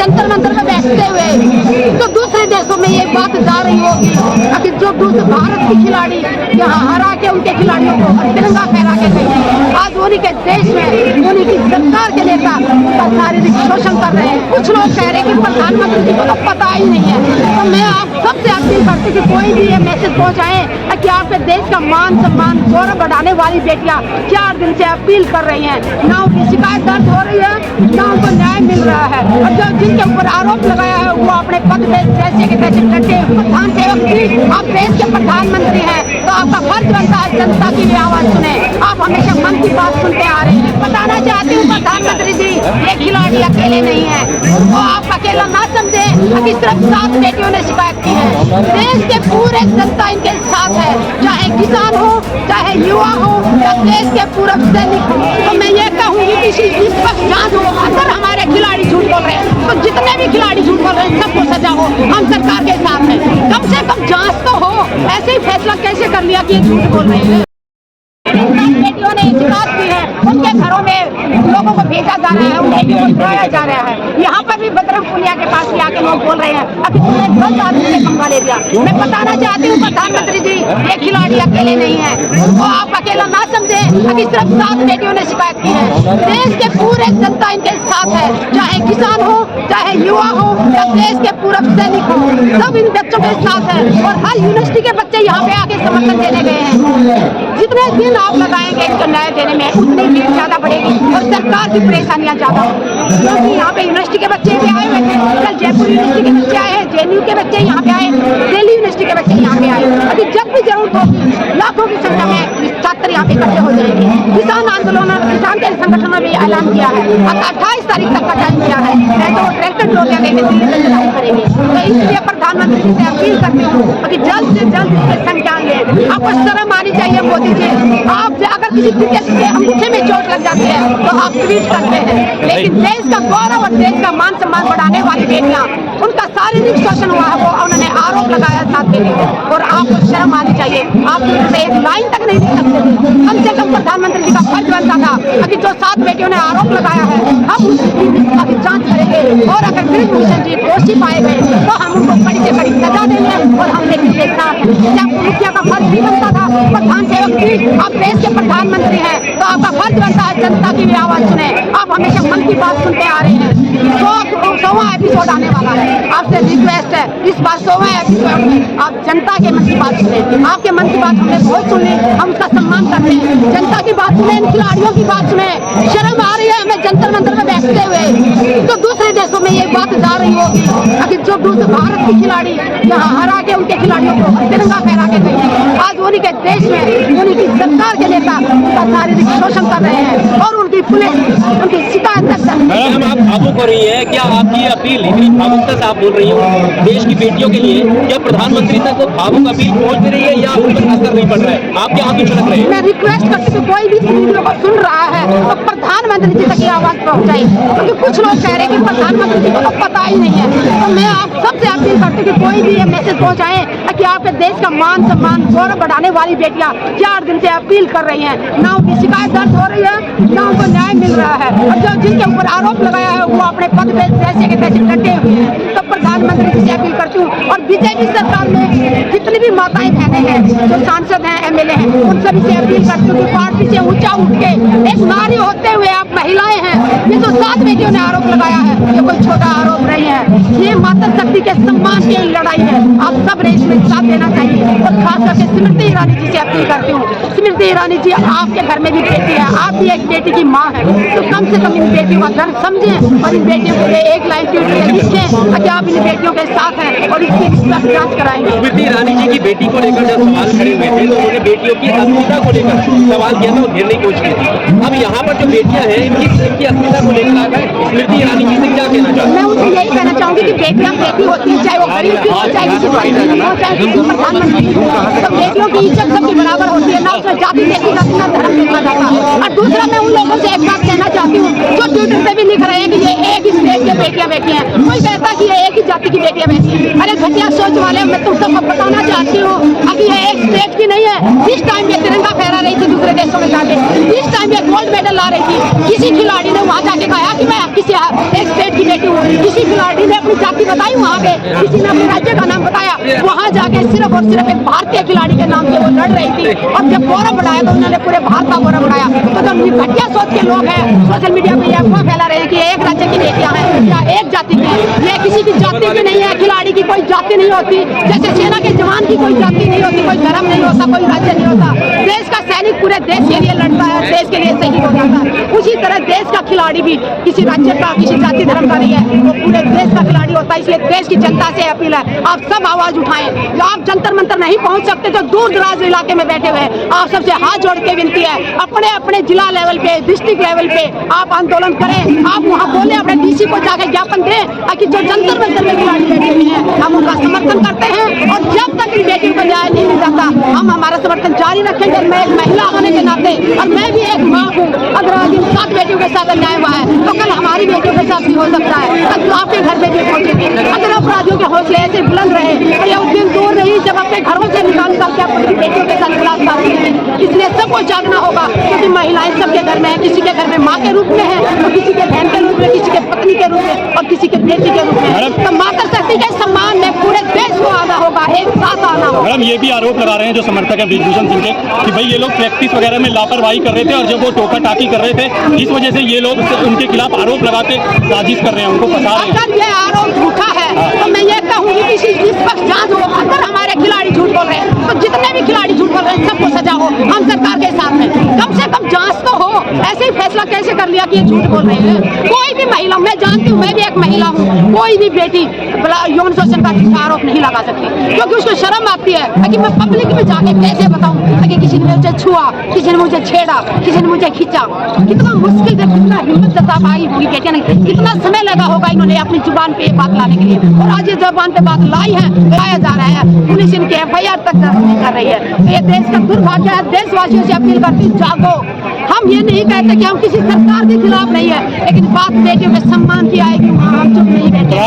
जंतर मंतर में बैठते हुए तो दूसरे देशों में ये बात जा रही होगी कि जो दूसरे भारत की खिलाड़ी यहाँ हरा के उनके खिलाड़ियों को तिरंगा फहरा के गई। आज उन्हीं के देश में उन्हीं की सरकार के नेता उनका शारीरिक शोषण कर रहे हैं। कुछ लोग कह रहे हैं कि प्रधानमंत्री जी को तो पता ही नहीं है। तो मैं आप सबसे अपील करती कि कोई भी ये मैसेज पहुँचाए कि आपके देश का मान सम्मान गौरव बढ़ाने वाली बेटियां 4 दिन से अपील कर रही हैं, ना उनकी शिकायत दर्ज हो रही है, ना उनको न्याय मिल रहा है। और जो जिनके ऊपर आरोप लगाया है वो अपने पद पे जैसे के तैसे डटे। प्रधान सेवक जी, आप देश के प्रधानमंत्री हैं तो आपका फर्ज बनता है जनता की भी आवाज सुने। आप हमेशा मन की बात सुनते आ रहे हैं। बताना चाहती हूँ प्रधानमंत्री जी, ये खिलाड़ी अकेले नहीं है, वो आप अकेला ना समझे कि सिर्फ 7 बेटियों ने शिकायत की है। देश के पूरे जनता इनके साथ है, चाहे किसान हो, चाहे युवा हो, या देश के पूर्व सैनिक हो। तो मैं ये कहूँगी कि इस वक्त जांच हो। अगर हमारे खिलाड़ी झूठ बोल रहे हैं तो जितने भी खिलाड़ी झूठ बोल रहे हैं सबको सजा हो। हम सरकार के साथ हैं, कम से कम जांच तो हो। ऐसे ही फैसला कैसे कर लिया कि ये झूठ बोल रहे हैं। बेटियों ने शिकायत की है, उनके घरों में लोगों को भेजा जा रहा है, उन्हें भी बुलाया जा रहा है। यहाँ पर भी बजरंग पुनिया के पास भी आके लोग बोल रहे हैं कि तुमने 10 आदमी से पंगा ले लिया। मैं बताना चाहती हूँ प्रधानमंत्री जी, ये खिलाड़ी अकेले नहीं है, वो आप अकेला ना समझे कि सिर्फ 7 बेटियों ने शिकायत की है। देश के पूरे जनता इनके साथ है, चाहे किसान हो, चाहे युवा हो, या देश के पूर्व सैनिक हो, सब इन बच्चों के साथ है। और हर यूनिवर्सिटी के बच्चे यहाँ पे आके समर्थन देने गए हैं। जितने दिन आप लगाएंगे इनको न्याय देने में उतनी भीड़ ज्यादा बढ़ेगी और सरकार की परेशानियां ज्यादा होंगी। क्योंकि यहाँ पे यूनिवर्सिटी के बच्चे भी आए हुए थे, कल जयपुर यूनिवर्सिटी के बच्चे आए हैं, JNU के बच्चे यहाँ पे आए, दिल्ली यूनिवर्सिटी के बच्चे यहाँ पे आए। अभी जब भी जरूरत होगी लाखों की संख्या में छात्र यहाँ पे इकट्ठे हो जाएंगे। किसान आंदोलन, किसान के संगठन में भी ऐलान किया है, 28 तारीख तक का टाइम दिया है, नहीं तो ट्रैक्टर ट्रॉलियां लेकर दिल्ली तक लड़ाई करेंगे। तो इसलिए प्रधानमंत्री जी से अपील करती हूँ कि जल्द से जल्द इसके संज्ञान लें। आपको शर्म आनी चाहिए मोदी जी। आप अगर किसी के अंगूठे में चोट लग जाती है तो आप ट्वीट करते हैं, लेकिन देश का गौरव और देश का मान सम्मान बढ़ाने वाली बेटियां, उनका शारीरिक शोषण हुआ है, वो उन्होंने आरोप लगाया 7 बेटियों और आपको शर्म आनी चाहिए। आप एक लाइन तक नहीं दे सकते थे। कम से कम प्रधानमंत्री जी का फर्ज बनता था कि जो 7 बेटियों ने आरोप लगाया है हम उसकी जांच करेंगे और अगर ब्रिजभूषण जी दोषी पाए गए तो हम उनको बड़ी से बड़ी सजा देंगे और हम लेकिन के साथ हैं। जब मुखिया का फर्ज भी बनता था, प्रधान सेवक जी आप देश के प्रधानमंत्री हैं तो आपका फर्ज बनता है जनता की भी आवाज सुने। आप हमेशा मन की बात सुनते आ रहे हैं। 100वां एपिसोड आने वाला है, आपसे रिक्वेस्ट है इस बार 100वां एपिसोड में आप जनता के मन की बात सुने। आपके मन की बात हमने बहुत सुनी, हम उसका सम्मान करते हैं। जनता की बात सुने, इन खिलाड़ियों की बात सुने। शर्म आ रही है हमें जंतर मंतर में बैठते हुए तो दूसरे देशों में ये बात जा रही होगी कि जो दूसरे भारत की खिलाड़ी यहाँ हरा के उनके खिलाड़ियों को तिरंगा फहरा के गई। आज उन्हीं के देश में उन्हीं की सरकार के नेता उनका शारीरिक शोषण कर रहे हैं और उनकी पुलिस उनकी शिकायत तक कर रही है। आप भावुक हो रही है, क्या आपकी अपील इतनी भावुकता से आप बोल रही हो देश की बेटियों के लिए, क्या प्रधानमंत्री तक वो भावुक अपील पहुंच रही है या उन पर असर नहीं पड़ रहा है? आपके हाथ में छलक रहे हैं। मैं रिक्वेस्ट करती हूँ कोई भी वीडियो को सुन रहा है तो प्रधानमंत्री जी तक ये आवाज पहुंचाई, क्योंकि कुछ लोग कह रहे हैं कि प्रधानमंत्री जी को तो पता ही नहीं है। तो मैं आप सबसे अपील करती हूँ कि कोई भी ये मैसेज पहुंचाए कि आपके देश का मान सम्मान गौरव बढ़ाने वाली बेटियां 4 दिन से अपील कर रही हैं, ना उनकी शिकायत दर्ज हो रही है, ना उनको न्याय मिल रहा है। और जो जिनके ऊपर आरोप लगाया है वो अपने पद पे जैसे के तैसे डटे हुए हैं। तो प्रधानमंत्री जी से अपील करती हूँ और बीजेपी सरकार में जितनी भी माताएं बहनें हैं, जो सांसद हैं, MLA हैं, उन सभी से अपील करती हूँ कि पार्टी से ऊंचा उठ के एक नारी होते हुए आप महिलाएं हैं, ये जो 7 बेटियों ने आरोप लगाया है ये कोई छोटा आरोप नहीं है, ये माता शक्ति के सम्मान की लड़ाई है। आप सब ने इसमें साथ देना चाहिए और खास करके स्मृति ईरानी जी से अपील करती हूँ। स्मृति ईरानी जी, आपके घर में भी बेटी है, आप भी एक बेटी की माँ है, तो कम से कम इन बेटियों का दर्द समझें और इन बेटियों के लिए एक लाइन ट्वीट लिखें कि आप इन बेटियों के साथ हैं और इसकी जांच कराएंगे। स्मृति ईरानी जी की बेटी को लेकर जब सवाल खड़े हुए थे तो उन्होंने बेटियों की अस्मिता को लेकर सवाल किया था और घेरने की कोशिश की थी। अब यहाँ पर जो बेटियां हैं इनकी अस्मिता को लेकर आकर स्मृति ईरानी जी से क्या कहना चाहते हैं? मैं उनसे यही कहना चाहूंगी कि बेटियां बेटी होती है, चाहे वो गरीब की हो, चाहे किसी परिवार हो, चाहे किसी प्रधानमंत्री हो, तो बेटियों की इज्जत सबकी बराबर होती है, ना उसमें जाति देखी जाती, ना धर्म देखा जाता। और दूसरा मैं उन लोगों से एक बात कहना चाहती हूँ जो ट्विटर पे भी लिख रहे हैं कि ये एक ही स्टेट के बेटियां बेटी हैं, कोई कहता कि ये एक ही जाति की बेटियां बेटी हैं। अरे घटिया सोच वाले, मैं तुम सबको बताना चाहती हूँ कि ये एक स्टेट की नहीं है। इस टाइम ये तिरंगा फहरा रही थी दूसरे देशों में जाके, इस टाइम ये गोल्ड मेडल ला रही थी, किसी खिलाड़ी ने वहाँ जाके कहा कि मैं किसी एक स्टेट की बेटी हूँ, किसी खिलाड़ी ने अपनी जाति बताई वहाँ पे, किसी ने अपने राज्य का नाम बताया, वहाँ जाके सिर्फ और सिर्फ एक भारतीय खिलाड़ी के नाम से वो लड़ रही थी। और जब गौरव बढ़ाया तो उन्होंने पूरे भारत का गौरव बढ़ाया। तो जब घटिया सोच के लोग हैं सोशल मीडिया पे ये अफवाह फैला रहे हैं कि एक राज्य की बेटियां हैं या एक जाति की, ये किसी की जाति की नहीं है। खिलाड़ी की कोई जाति नहीं होती, जैसे सेना के जवान की कोई जाति नहीं होती, कोई धर्म नहीं होता, कोई राज्य नहीं होता। देश का सैनिक पूरे देश के लिए लड़ता है, देश के लिए शहीद हो जाता है। उसी तरह देश का खिलाड़ी भी किसी राज्य का, किसी जाति धर्म का नहीं है, वो पूरे देश का खिलाड़ी होता है। इसलिए देश की जनता से अपील है, आप सब आवाज उठाएं। जो आप जंतर मंतर नहीं पहुंच सकते, जो दूर दराज इलाके में बैठे हुए हैं, आप सबसे हाथ जोड़ के विनती है, अपने अपने जिला लेवल पे, डिस्ट्रिक्ट लेवल पे आप आंदोलन करें। आप वहाँ बोले, अपने डीसी को जाके ज्ञापन दें ताकि जो जंतर मंतर में खिलाड़ी बैठे हुए हैं हम उनका समर्थन करते हैं। और जब तक इन बेटियों को न्याय नहीं मिल जाता हम हमारा समर्थन जारी रखेंगे। मैं एक महिला होने के नाते, और मैं भी एक माँ हूँ, अगर आज इन 7 बेटियों के साथ अन्याय हुआ है तो कल हमारी बेटियों के साथ भी हो सकता है। कल आपके घर में भी पहुंचेगी। अगर अपराधियों के हौसले ऐसे बुलंद रहे तो ये उस दिन दूर नहीं जब अपने घरों से निकाल करके अपनी बेटियों के साथ बलात्कार करेंगे। इसलिए सबको जागना होगा, क्योंकि महिलाएं सबके घर में है, किसी के घर में माँ के रूप में है, तो किसी के बहन के रूप में, किसी के पत्नी के रूप में, और किसी के बेटी के रूप में। तो माता शक्ति के सम्मान में पूरे देश को आना होगा, एक साथ आना होगा। मैडम ये भी आरोप लगा रहे हैं जो समर्थक है ब्रिजभूषण सिंह के कि भाई ये लोग प्रैक्टिस वगैरह में लापरवाही कर रहे थे, और जब वो टोका टाकी कर रहे थे इस वजह से ये लोग उनके खिलाफ आरोप लगा के साजिश कर रहे हैं, उनको फंसा रहे हैं। अगर ये आरोप झूठा है तो मैं ये कहूँगी किसी निष्पक्ष जांच हो। अगर हमारे खिलाड़ी झूठ बोल रहे हैं तो जितने भी खिलाड़ी झूठ बोल रहे हैं सबको सजा हो। हम सरकार के साथ हैं, कम से कम जांच तो हो। ऐसे ही फैसला कैसे कर लिया कि ये झूठ बोल रहे हैं। कोई भी महिला, मैं जानती हूँ, मैं भी एक महिला हूँ, कोई भी बेटी यौन शोषण का आरोप नहीं लगा सकती, क्योंकि उसको शर्म आती है कि मैं पब्लिक में जाके कैसे बताऊं कि किसी ने मुझे छुआ, किसी ने मुझे छेड़ा, किसी ने मुझे खींचा। कितना मुश्किल से, कितना हिम्मत जता पाई होगी बेटियां ने, कितना समय लगा होगा इन्होंने अपनी जुबान पे ये बात लाने के लिए। और आज ये जुबान पे बात लाई है, लाया जा रहा है, पुलिस इनके FIR तक दर्ज नहीं कर रही है। तो ये देश का दुर्भाग्य है। देशवासियों से अपील करती हूं, जागो। हम ये नहीं कहते कि हम किसी सरकार के खिलाफ नहीं है, लेकिन बात बेटियों के सम्मान की आएगी, वहाँ हम चुप नहीं बैठे।